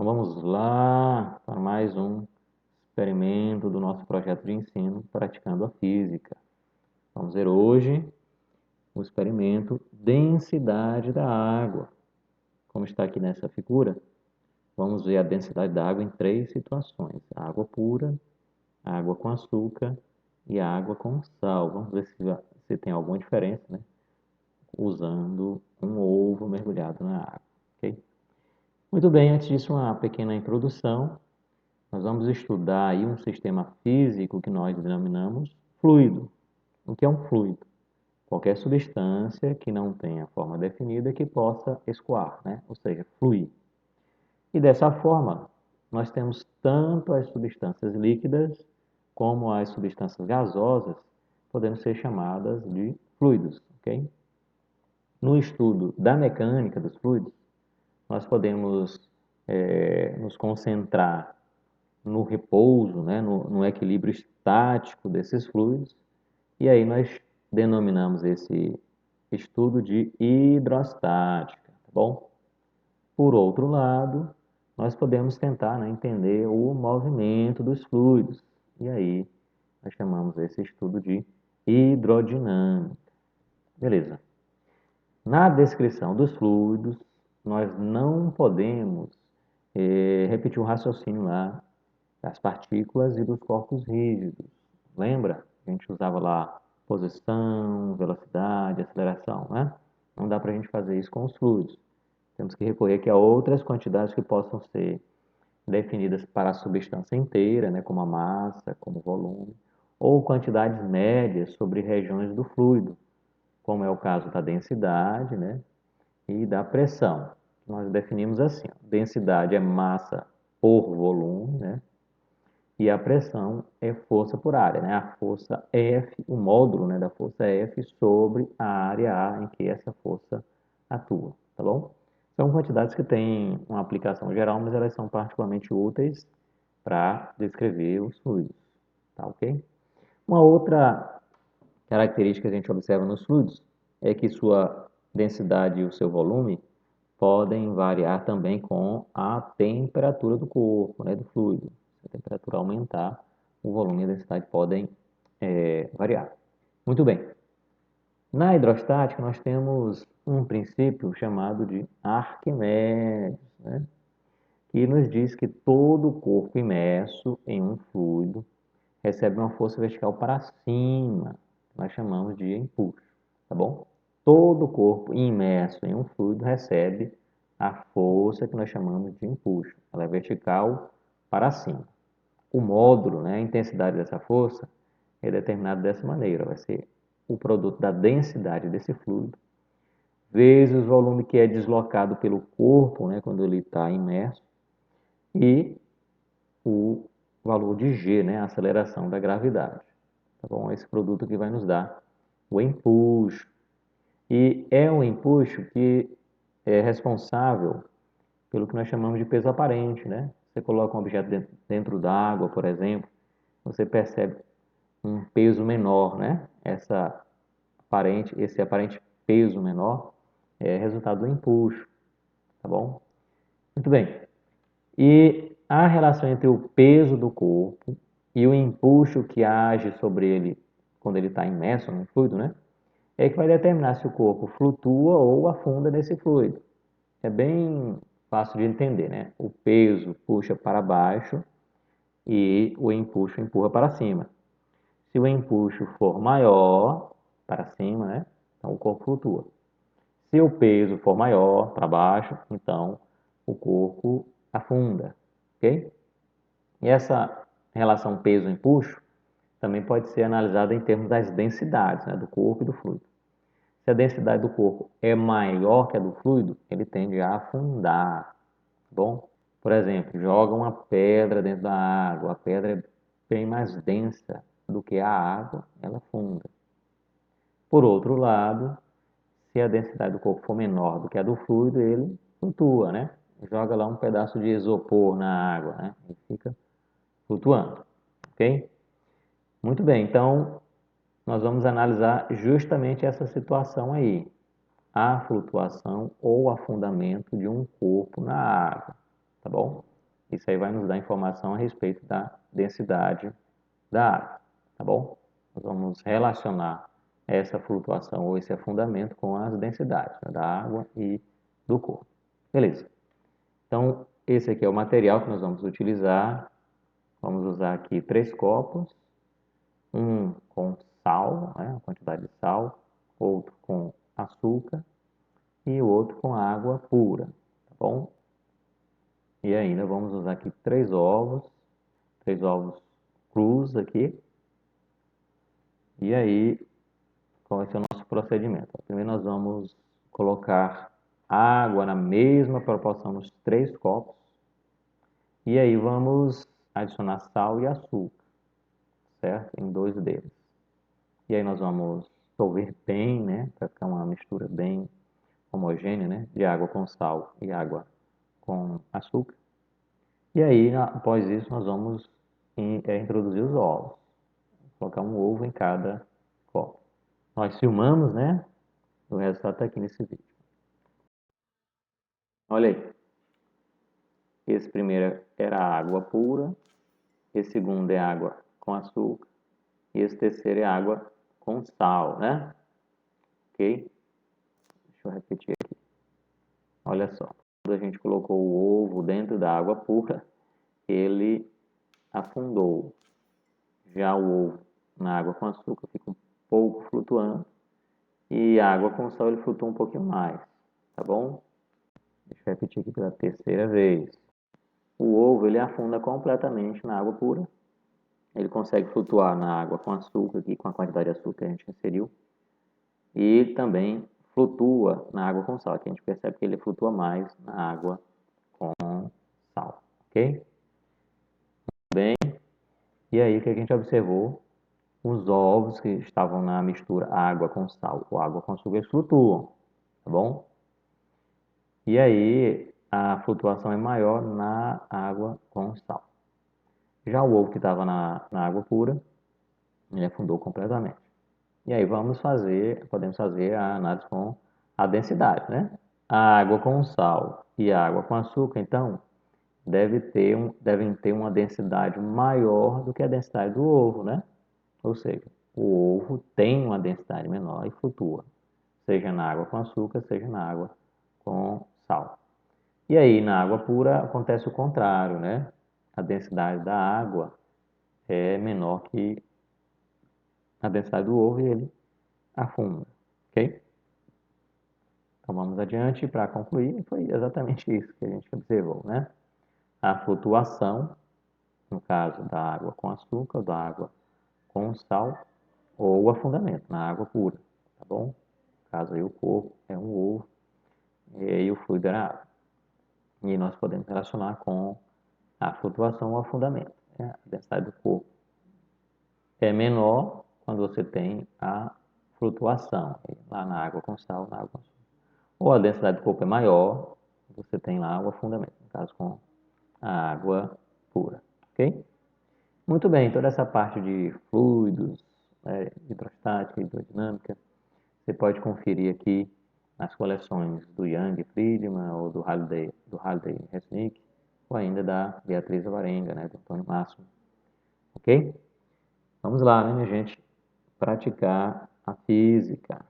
vamos lá para mais um experimento do nosso projeto de ensino Praticando a Física. Vamos ver hoje o experimento densidade da água. Como está aqui nessa figura, vamos ver a densidade da água em três situações: a água pura, a água com açúcar e a água com sal. Vamos ver se tem alguma diferença, né? Usando um ovo mergulhado na água, ok? Muito bem, antes disso, uma pequena introdução. Nós vamos estudar aí um sistema físico que nós denominamos fluido. O que é um fluido? Qualquer substância que não tenha forma definida que possa escoar, né? Ou seja, fluir. E dessa forma, nós temos tanto as substâncias líquidas como as substâncias gasosas, podendo ser chamadas de fluidos, ok? No estudo da mecânica dos fluidos, nós podemos nos concentrar no repouso, né, no equilíbrio estático desses fluidos, e aí nós denominamos esse estudo de hidrostática, tá bom? Por outro lado, nós podemos tentar, né, entender o movimento dos fluidos, e aí nós chamamos esse estudo de hidrodinâmica. Beleza. Na descrição dos fluidos, nós não podemos repetir o raciocínio lá das partículas e dos corpos rígidos. Lembra? A gente usava lá posição, velocidade, aceleração, né? Não dá para a gente fazer isso com os fluidos. Temos que recorrer aqui a outras quantidades que possam ser definidas para a substância inteira, né? Como a massa, como o volume, ou quantidades médias sobre regiões do fluido, como é o caso da densidade, né? E da pressão. Nós definimos assim: densidade é massa por volume, né? E a pressão é força por área, né? A força F, o módulo, né, da força F sobre a área A em que essa força atua, tá bom? São quantidades que têm uma aplicação geral, mas elas são particularmente úteis para descrever os fluidos, tá ok? Uma outra característica que a gente observa nos fluidos é que sua densidade e o seu volume podem variar também com a temperatura do corpo, né, do fluido. Se a temperatura aumentar, o volume e a densidade podem variar. Muito bem. Na hidrostática, nós temos um princípio chamado de Arquimedes, né, que nos diz que todo corpo imerso em um fluido recebe uma força vertical para cima, que nós chamamos de empuxo, tá bom? Todo corpo imerso em um fluido recebe a força que nós chamamos de empuxo. Ela é vertical para cima. O módulo, né, a intensidade dessa força, é determinado dessa maneira. Vai ser o produto da densidade desse fluido vezes o volume que é deslocado pelo corpo, né, quando ele está imerso, e o valor de G, né, a aceleração da gravidade. Tá bom? Esse produto que vai nos dar o empuxo. E é um empuxo que é responsável pelo que nós chamamos de peso aparente, né? Você coloca um objeto dentro d'água, por exemplo, você percebe um peso menor, né? Esse aparente peso menor é resultado do empuxo, tá bom? Muito bem. E a relação entre o peso do corpo e o empuxo que age sobre ele quando ele está imerso no fluido, né? É que vai determinar se o corpo flutua ou afunda nesse fluido. É bem fácil de entender, né? O peso puxa para baixo e o empuxo empurra para cima. Se o empuxo for maior, para cima, né? Então o corpo flutua. Se o peso for maior, para baixo, então o corpo afunda, ok? E essa relação peso-empuxo também pode ser analisada em termos das densidades, né, do corpo e do fluido. Se a densidade do corpo é maior que a do fluido, ele tende a afundar, tá bom? Por exemplo, joga uma pedra dentro da água, a pedra é bem mais densa do que a água, ela afunda. Por outro lado, se a densidade do corpo for menor do que a do fluido, ele flutua, né? Joga lá um pedaço de isopor na água, né? Ele fica flutuando, ok? Muito bem, então nós vamos analisar justamente essa situação aí, a flutuação ou afundamento de um corpo na água, tá bom? Isso aí vai nos dar informação a respeito da densidade da água, tá bom? Nós vamos relacionar essa flutuação ou esse afundamento com as densidades, né, da água e do corpo. Beleza. Então, esse aqui é o material que nós vamos utilizar. Vamos usar aqui 3 copos, um com sal, né, a quantidade de sal, outro com açúcar e o outro com água pura, tá bom? E ainda vamos usar aqui 3 ovos crus aqui. E aí, qual vai ser o nosso procedimento? Primeiro nós vamos colocar água na mesma proporção nos 3 copos. E aí vamos adicionar sal e açúcar, certo? Em 2 deles. E aí nós vamos solver bem, né? Para ficar uma mistura bem homogênea, né? De água com sal e água com açúcar. E aí, após isso, nós vamos introduzir os ovos. Vou colocar um ovo em cada copo. Nós filmamos, né? O resultado está aqui nesse vídeo. Olha aí. Esse primeiro era água pura. Esse segundo é água com açúcar. E esse terceiro é água com sal, né? Ok? Deixa eu repetir aqui. Olha só. Quando a gente colocou o ovo dentro da água pura, ele afundou. Já o ovo na água com açúcar fica um pouco flutuando. E a água com sal ele flutua um pouquinho mais. Tá bom? Deixa eu repetir aqui pela terceira vez. O ovo ele afunda completamente na água pura. Ele consegue flutuar na água com açúcar, aqui com a quantidade de açúcar que a gente inseriu. E também flutua na água com sal. Aqui a gente percebe que ele flutua mais na água com sal. Ok? Bem, e aí o que a gente observou? Os ovos que estavam na mistura água com sal ou água com açúcar eles flutuam. Tá bom? E aí a flutuação é maior na água com sal. Já o ovo que estava na água pura, ele afundou completamente. E aí podemos fazer a análise com a densidade, né? A água com sal e a água com açúcar, então, devem ter uma densidade maior do que a densidade do ovo, né? Ou seja, o ovo tem uma densidade menor e flutua, seja na água com açúcar, seja na água com sal. E aí, na água pura, acontece o contrário, né? A densidade da água é menor que a densidade do ovo e ele afunda, ok? Então vamos adiante para concluir. Foi exatamente isso que a gente observou, né? A flutuação, no caso da água com açúcar, da água com sal, ou o afundamento na água pura, tá bom? No caso aí o corpo é um ovo e aí o fluido era água. E nós podemos relacionar com a flutuação ou afundamento, né? A densidade do corpo é menor quando você tem a flutuação, lá na água com sal, na água com açúcar. Ou a densidade do corpo é maior, você tem lá o afundamento, no caso com a água pura, ok? Muito bem, toda essa parte de fluidos, né, hidrostática, hidrodinâmica, você pode conferir aqui nas coleções do Young Friedman ou do Halliday Resnick, ou ainda da Beatriz Alvarenga, né, do Antônio Máximo, ok? Vamos lá, né, minha gente, praticar a física.